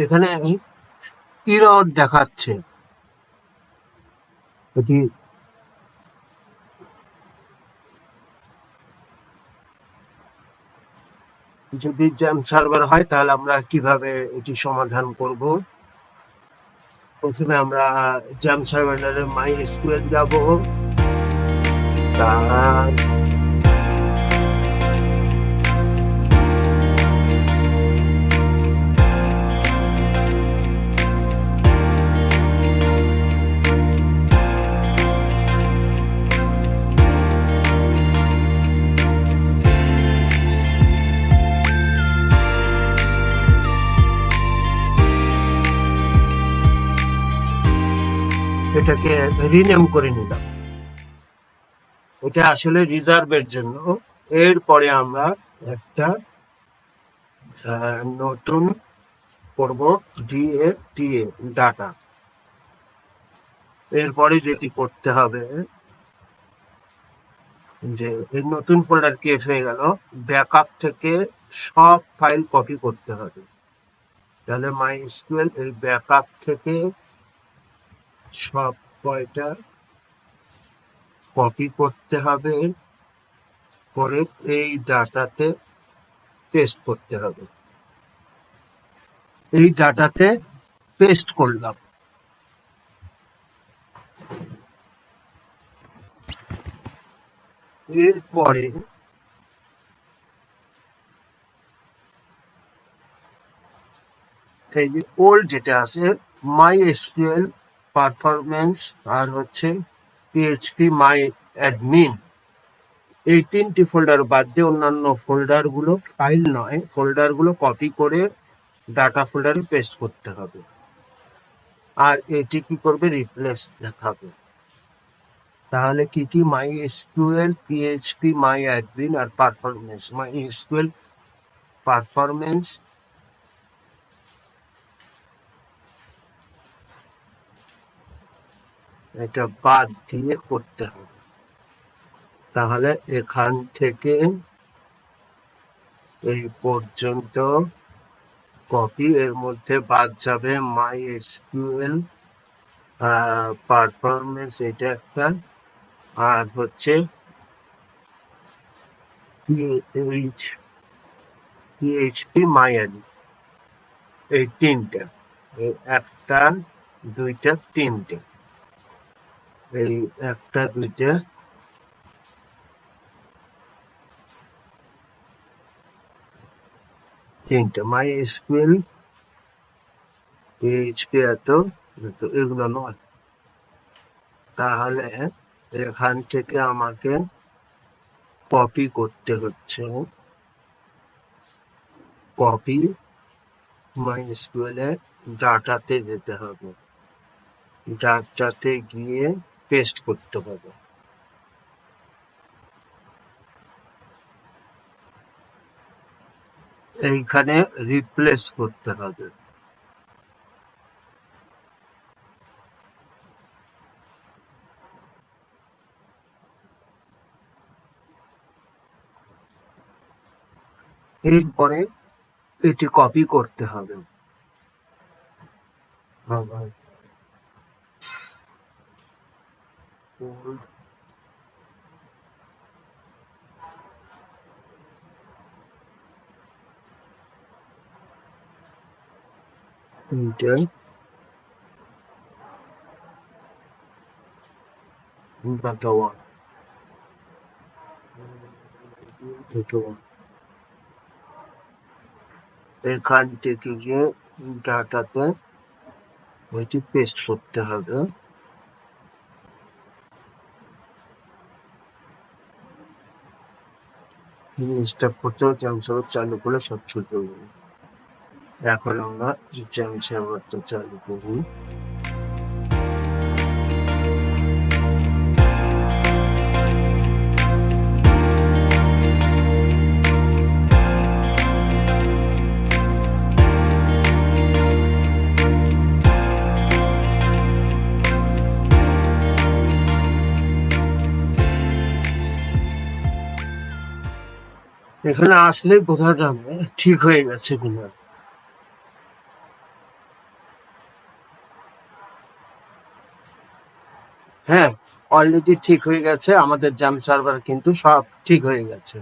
এখানে ইরর দেখাচ্ছে। এটি যদি জ্যাম সার্ভার হয় তাহলে আমরা কিভাবে এটি সমাধান করব? প্রথমে আমরা জ্যাম সার্ভারের মাই এসকিউএল যাব, তার এটাকে রিনেম করে নিলাম। এটা আসলে রিজার্ভের জন্য। এরপরে আমরা একটা নতুন করব ডিএফটিএ ডাটা। এরপরে যেটি করতে হবে যে এই নতুন ফোল্ডার ক্রিয়েট হয়ে গেল, ব্যাকআপ থেকে সব ফাইল কপি করতে হবে। তাহলে মাই এসকিউএল এই ব্যাকআপ থেকে সব কয়টা কপি করতে হবে, করে এই ডাটাতে পেস্ট করতে হবে। এই ডাটাতে পেস্ট করলাম। এরপরে এই যে ওল্ড যেটা আছে মাই এসকিউএল পারফরমেন্স আর হচ্ছে পিএইচপি মাই অ্যাডমিন, এই তিনটি ফোল্ডার বাদ দিয়ে অন্যান্য ফোল্ডার গুলো, ফাইল নয়, ফোল্ডার গুলো কপি করে ডাটা ফোল্ডারে পেস্ট করতে হবে। আর এটি কি করবে? রিপ্লেস দেখাবে। তাহলে কি কি? MySQL, phpMyAdmin আর পারফরমেন্স। মাই এসকিউএল পারফরমেন্স এটা বাদ দিয়ে করতে হবে। তাহলে এখান থেকে এই পর্যন্ত কপি, এর মধ্যে বাদ যাবে মাই এসকিউএল পারফরমেন্স, এটা একটা, আর হচ্ছে পিএইচপি মাই অ্যাডমিন, এই তিনটা, এই একটা দুইটা তিনটে, এই একটা দুইটা তিনটে। মাই এসকিউএল পিএইচপি এত, এগুলো নয়। তাহলে এখান থেকে আমাকে কপি করতে হচ্ছে, কপি মাই এসকিউএল এর ডাটাতে যেতে হবে, ডাটাতে গিয়ে পেস্ট করতে হবে। এইখানে রিপ্লেস করতে হবে। এরপরে এটি কপি করতে হবে। ডাটা ওয়ান, এখান থেকে গিয়ে ডাটাতে ওইটি পেস্ট করতে হবে। জিনিসটা করতে জ্যাম সার্ভার চালু করে সব ছোট হয়ে যাবে। এখন আমরা জ্যাম সার্ভারটা চালু করি। এখানে আসলে বোঝা যাবে ঠিক হয়ে গেছে কিনা। হ্যাঁ, অলরেডি ঠিক হয়ে গেছে। আমাদের জাম সার্ভার কিন্তু সব ঠিক হয়ে গেছে।